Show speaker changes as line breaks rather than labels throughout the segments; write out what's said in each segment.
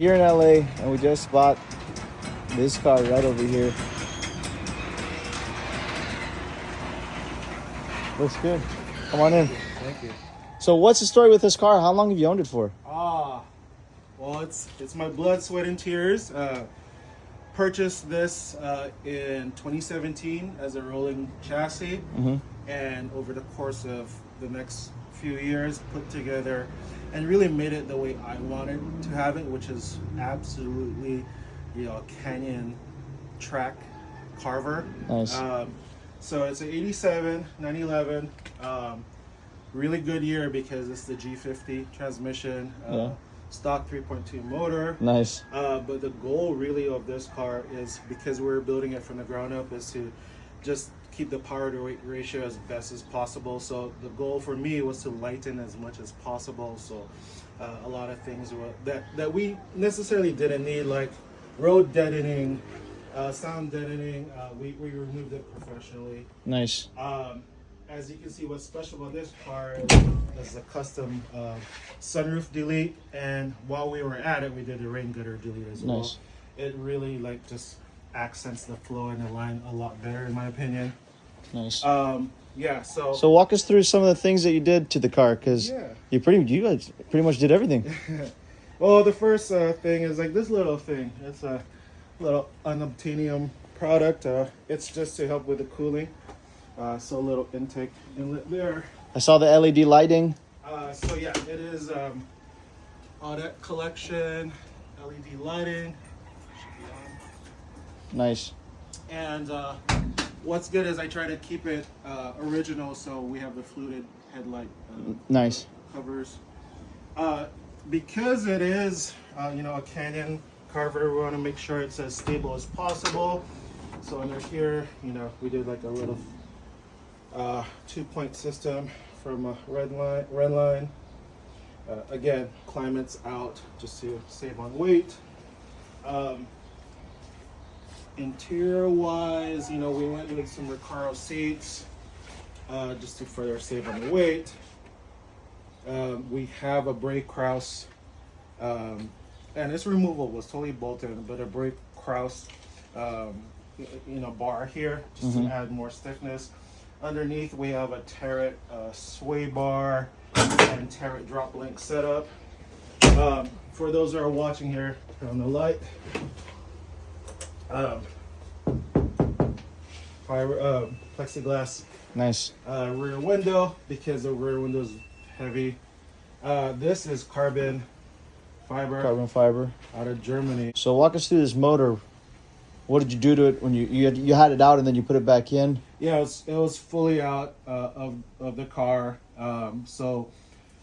Here in LA, and we just bought this car right over here. Looks good. Come on in.
Thank you.
So what's the story with this car? How long have you owned it for?
Well, it's my blood, sweat, and tears. Purchased this in 2017 as a rolling chassis, and over the course of the next few years, put together and really made it the way I wanted to have it, which is absolutely, a Canyon track carver.
Nice.
So it's an 87, 911. Really good year because it's the G50 transmission. Stock 3.2 motor.
Nice.
But the goal really of this car is, because we're building it from the ground up, is to just keep the power to weight ratio as best as possible. So the goal for me was to lighten as much as possible. So a lot of things that we necessarily didn't need, like road deadening, sound deadening, we removed it professionally.
Nice.
As you can see, what's special about this car is the custom sunroof delete, and while we were at it, we did the rain gutter delete as well.
Nice.
It really just accents the flow and the line a lot better, in my opinion.
Nice.
So
walk us through some of the things that you did to the car, because you guys pretty much did everything.
Well, the first thing is like this little thing. It's a little unobtainium product. It's just to help with the cooling. So a little intake inlet there.
I saw the LED lighting.
It is audit collection, LED lighting.
Nice.
And what's good is I try to keep it original, so we have the fluted headlight
Nice.
covers. Because it is, a Canyon carver, we want to make sure it's as stable as possible. So under here, we did like a little 2-point system from a red line. Again, climate's out just to save on weight. Interior wise, we went with some Recaro seats just to further save on the weight. We have a brake cross, and it's removable, it's totally bolted, but a brake cross bar here just to add more stiffness. Underneath we have a Tarot sway bar and Tarot drop link setup. For those that are watching here, turn on the light. Plexiglass.
Nice.
Rear window, because the rear window is heavy. This is carbon fiber out of Germany.
So walk us through this motor. What did you do to it when you had it out and then you put it back in?
Yeah, it was fully out of the car. So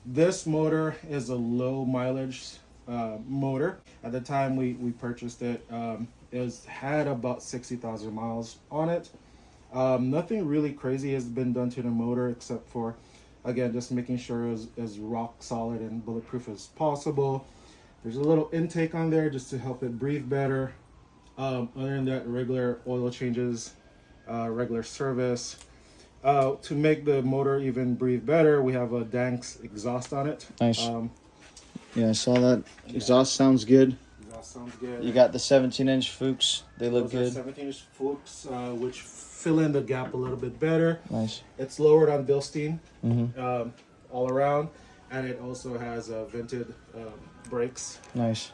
this motor is a low mileage motor. At the time we purchased it, it had about 60,000 miles on it. Nothing really crazy has been done to the motor, except for, again, just making sure it was as rock solid and bulletproof as possible. There's a little intake on there just to help it breathe better. Other than that, regular oil changes, regular service. To make the motor even breathe better, we have a Danks exhaust on it.
Nice. Yeah, I saw that. Exhaust sounds good.
Exhaust sounds good.
You got the 17-inch Fuchs. They look good.
17-inch Fuchs, which fill in the gap a little bit better.
Nice.
It's lowered on Bilstein all around, and it also has vented brakes.
Nice.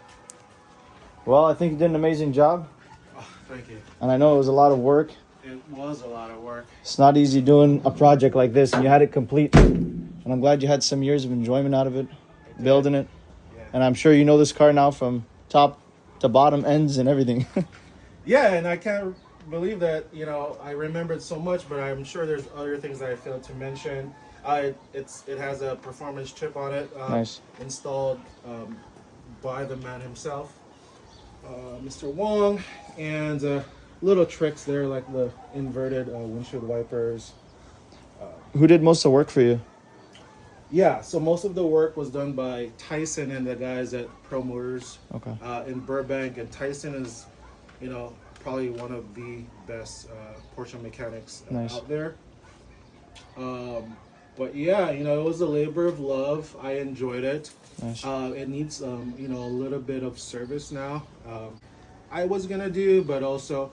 Well, I think you did an amazing job.
Oh, thank you.
And I know it was a lot of work.
It was a lot of work.
It's not easy doing a project like this, and you had it complete. And I'm glad you had some years of enjoyment out of it, building it.
Yeah.
And I'm sure you know this car now from top to bottom, ends and everything.
Yeah, and I can't believe that, I remembered so much, but I'm sure there's other things that I failed to mention. It has a performance chip on it,
Nice.
installed by the man himself, Mr. Wong, and little tricks there like the inverted windshield wipers.
Who did most of the work for you?
Yeah, so most of the work was done by Tyson and the guys at Pro Motors in Burbank, and Tyson is, probably one of the best Porsche mechanics out there. But yeah, you know, it was a labor of love. I enjoyed it.
Nice.
It needs, you know, a little bit of service now. I was gonna do, but also,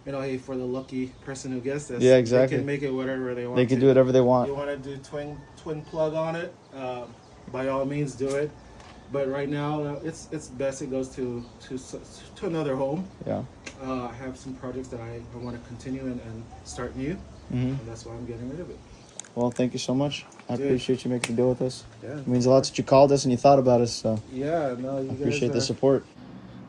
you know, hey, for the lucky person who gets this,
Yeah,
they
exactly.
can make it whatever they want.
They can
to.
do whatever they
You
want.
want to do twin plug on it? By all means, do it. But right now, it's best it goes to another home.
Yeah.
I have some projects that I want to continue and start new, and that's why I'm getting rid of it.
Well, thank you so much. I
Dude.
appreciate you making the deal with us.
Yeah.
It means a lot that you called us and you thought about us, so
Yeah, no, you
I
guys
appreciate
are,
the support.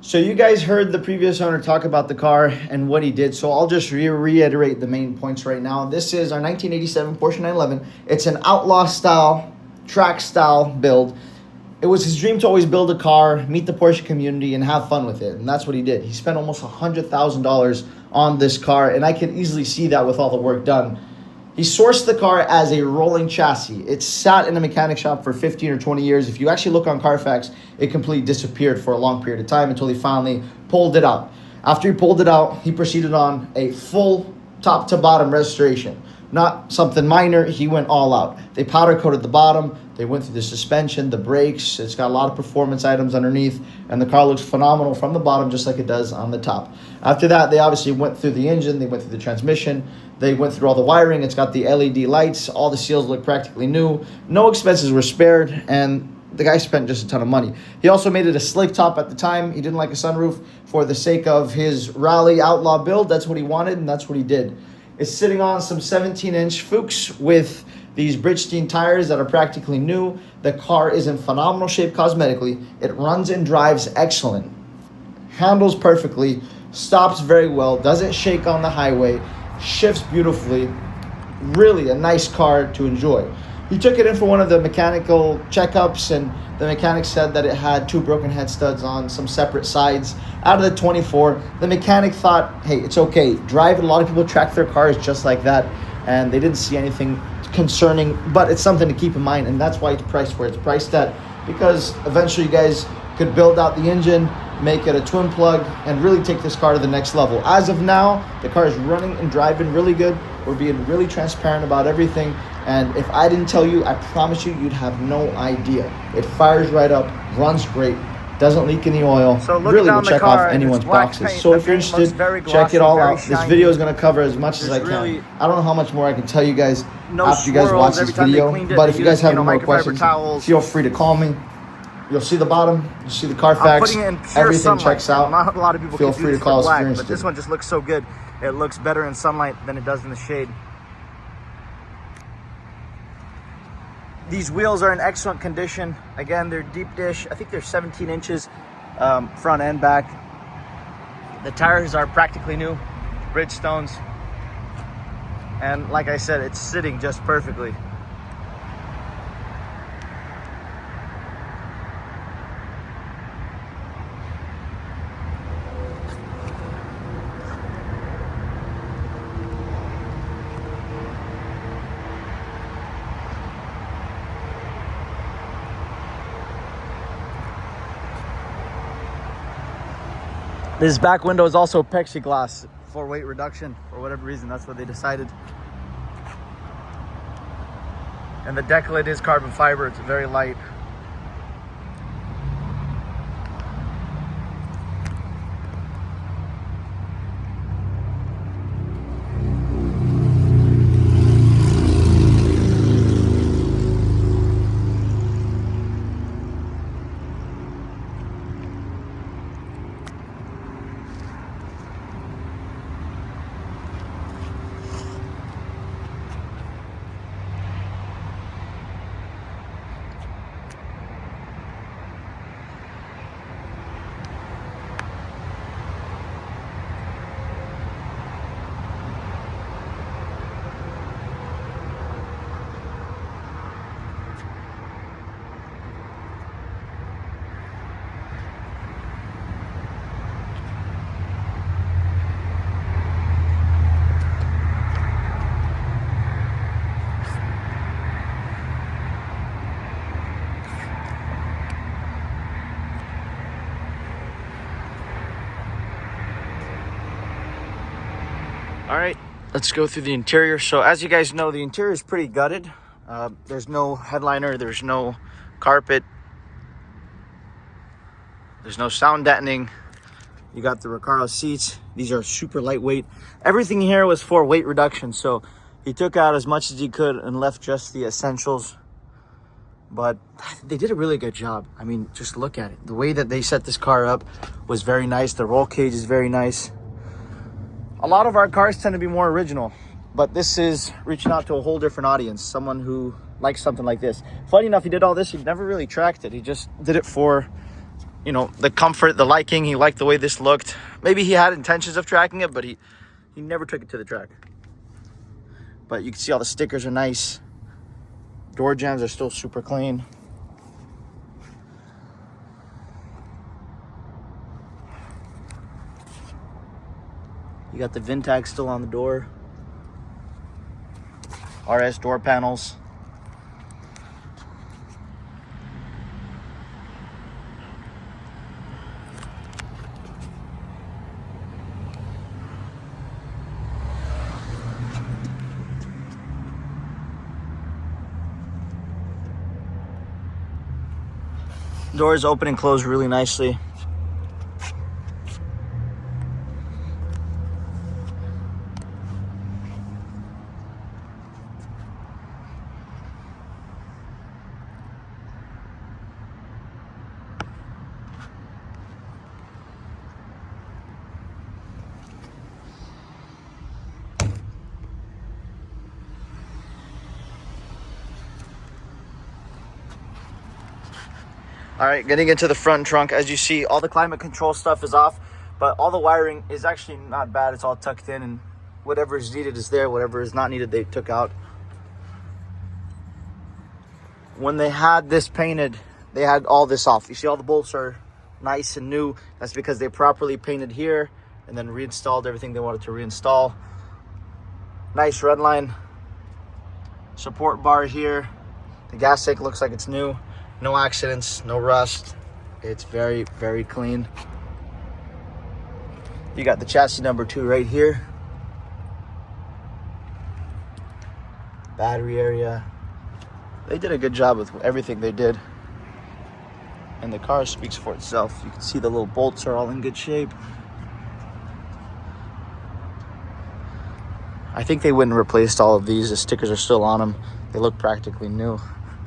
So you guys heard the previous owner talk about the car and what he did. So I'll just reiterate the main points right now. This is our 1987 Porsche 911. It's an outlaw style, track style build. It was his dream to always build a car, meet the Porsche community, and have fun with it. And that's what he did. He spent almost $100,000 on this car, and I can easily see that with all the work done. He sourced the car as a rolling chassis. It sat in a mechanic shop for 15 or 20 years. If you actually look on Carfax, it completely disappeared for a long period of time until he finally pulled it out. After he pulled it out, he proceeded on a full top to bottom restoration. Not something minor, he went all out. They powder coated the bottom, they went through the suspension, the brakes, it's got a lot of performance items underneath, and the car looks phenomenal from the bottom just like it does on the top. After that, they obviously went through the engine, they went through the transmission, they went through all the wiring, it's got the LED lights, all the seals look practically new, no expenses were spared, and the guy spent just a ton of money. He also made it a slick top at the time. He didn't like a sunroof for the sake of his rally outlaw build. That's what he wanted, and that's what he did. It's sitting on some 17-inch Fuchs with these Bridgestone tires that are practically new. The car is in phenomenal shape cosmetically. It runs and drives excellent. Handles perfectly. Stops very well. Doesn't shake on the highway. Shifts beautifully. Really a nice car to enjoy. He took it in for one of the mechanical checkups, and the mechanic said that it had 2 broken head studs on some separate sides. Out of the 24, the mechanic thought, hey, it's okay. Drive it. A lot of people track their cars just like that, and they didn't see anything concerning, but it's something to keep in mind, and that's why it's priced where it's priced at, because eventually you guys could build out the engine, make it a twin plug, and really take this car to the next level. As of now, the car is running and driving really good. We're being really transparent about everything. And if I didn't tell you, I promise you, you'd have no idea. It fires right up, runs great, doesn't leak any oil.
So
really will check off anyone's boxes. So if you're interested, check it all out. This video is going to cover as much as I can. I don't know how much more I can tell you guys after you guys watch this video. But if you guys have any more questions, feel free to call me. You'll see the bottom, you'll see the Carfax, everything checks out.
Not a lot of people
feel free to call us if you're
but this one just looks so good. It looks better in sunlight than it does in the shade. These wheels are in excellent condition. Again, they're deep dish. I think they're 17 inches front and back. The tires are practically new, Bridgestones. And like I said, it's sitting just perfectly. This back window is also plexiglass for weight reduction. For whatever reason, that's what they decided. And the deck lid is carbon fiber. It's very light. All right, let's go through the interior. So as you guys know, the interior is pretty gutted. There's no headliner, there's no carpet, there's no sound deadening. You got the Recaro seats. These are super lightweight. Everything here was for weight reduction, so he took out as much as he could and left just the essentials. But they did a really good job. I mean, just look at it. The way that they set this car up was very nice. The roll cage is very nice. A lot of our cars tend to be more original, but this is reaching out to a whole different audience, someone who likes something like this. Funny enough, he did all this. He never really tracked it. He just did it for, you know, the comfort, the liking. He liked the way this looked. Maybe he had intentions of tracking it, but he never took it to the track. But you can see all the stickers are nice. Door jambs are still super clean. You got the VIN tag still on the door. RS door panels. Doors open and close really nicely. All right, getting into the front trunk. As you see, all the climate control stuff is off, but all the wiring is actually not bad. It's all tucked in, and whatever is needed is there. Whatever is not needed, they took out. When they had this painted, they had all this off. You see all the bolts are nice and new. That's because they properly painted here and then reinstalled everything they wanted to reinstall. Nice red line. Support bar here. The gas tank looks like it's new. No accidents, no rust. It's very, very clean. You got the chassis number 2 right here. Battery area. They did a good job with everything they did. And the car speaks for itself. You can see the little bolts are all in good shape. I think they went and replaced all of these. The stickers are still on them. They look practically new.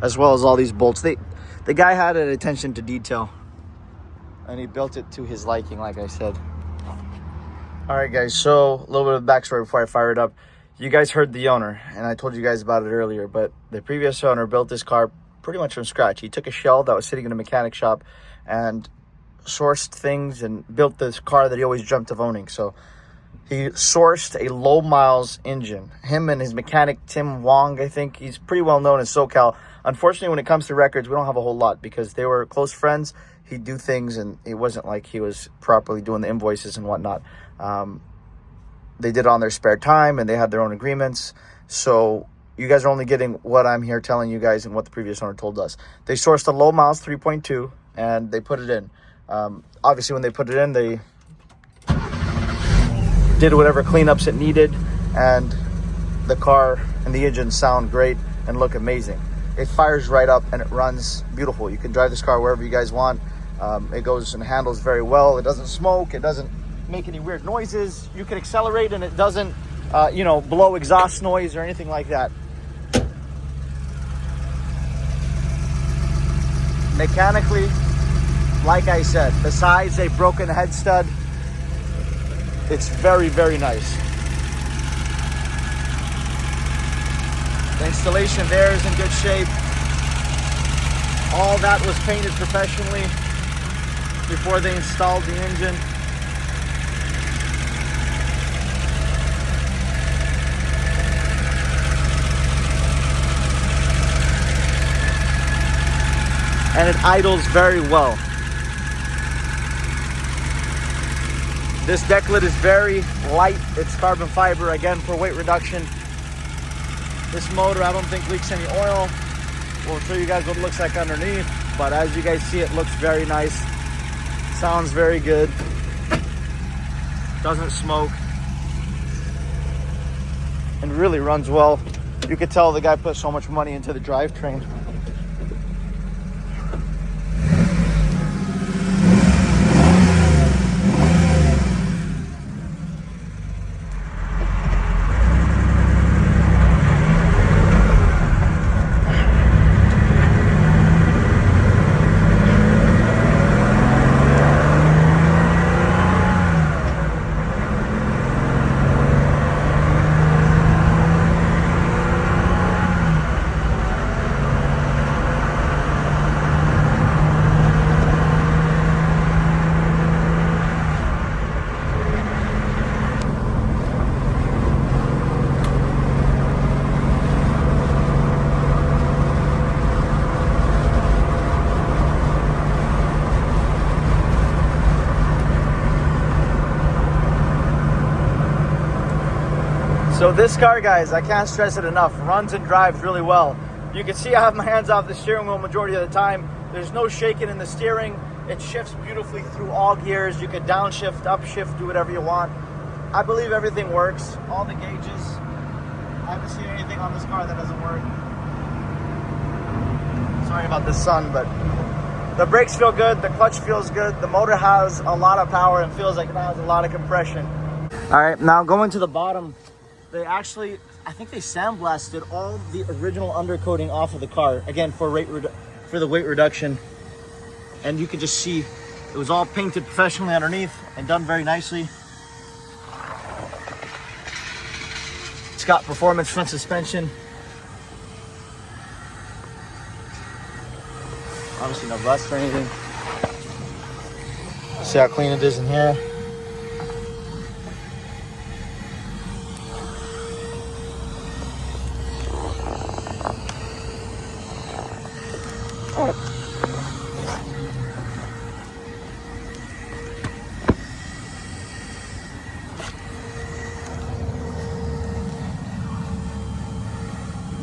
As well as all these bolts. The guy had an attention to detail, and he built it to his liking, like I said. All right, guys, so a little bit of backstory before I fire it up. You guys heard the owner, and I told you guys about it earlier, but the previous owner built this car pretty much from scratch. He took a shell that was sitting in a mechanic shop and sourced things and built this car that he always dreamt of owning. So he sourced a low miles engine. Him and his mechanic, Tim Wong, I think, he's pretty well known in SoCal. Unfortunately, when it comes to records, we don't have a whole lot because they were close friends. He'd do things, and it wasn't like he was properly doing the invoices and whatnot. They did it on their spare time, and they had their own agreements. So you guys are only getting what I'm here telling you guys and what the previous owner told us. They sourced a low miles 3.2, and they put it in. Obviously, when they put it in, they did whatever cleanups it needed, and the car and the engine sound great and look amazing. It fires right up and it runs beautiful. You can drive this car wherever you guys want. It goes and handles very well. It doesn't smoke. It doesn't make any weird noises. You can accelerate and it doesn't, blow exhaust noise or anything like that. Mechanically, like I said, besides a broken head stud, it's very, very nice. The installation there is in good shape. All that was painted professionally before they installed the engine. And it idles very well. This deck lid is very light. It's carbon fiber, again, for weight reduction. This motor, I don't think leaks any oil. We'll show you guys what it looks like underneath. But as you guys see, it looks very nice. Sounds very good. Doesn't smoke. And really runs well. You could tell the guy put so much money into the drivetrain. So this car, guys, I can't stress it enough, runs and drives really well. You can see I have my hands off the steering wheel majority of the time. There's no shaking in the steering. It shifts beautifully through all gears. You can downshift, upshift, do whatever you want. I believe everything works. All the gauges. I haven't seen anything on this car that doesn't work. Sorry about the sun, but the brakes feel good. The clutch feels good. The motor has a lot of power and feels like it has a lot of compression. All right, now going to the bottom. They actually, I think they sandblasted all the original undercoating off of the car, again, for the weight reduction. And you can just see it was all painted professionally underneath and done very nicely. It's got performance front suspension. Obviously no rust or anything. See how clean it is in here.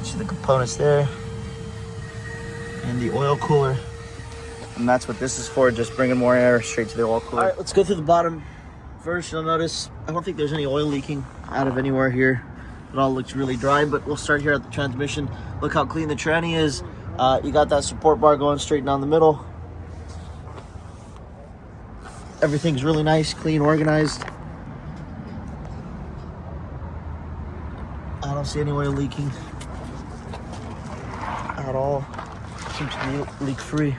See the components there, and the oil cooler, and that's what this is for, just bringing more air straight to the oil cooler. All right, let's go through the bottom. First, you'll notice I don't think there's any oil leaking out of anywhere here. It all looks really dry, but we'll start here at the transmission. Look how clean the tranny is. You got that support bar going straight down the middle. Everything's really nice, clean, organized. I don't see any oil leaking at all. Seems to be leak free.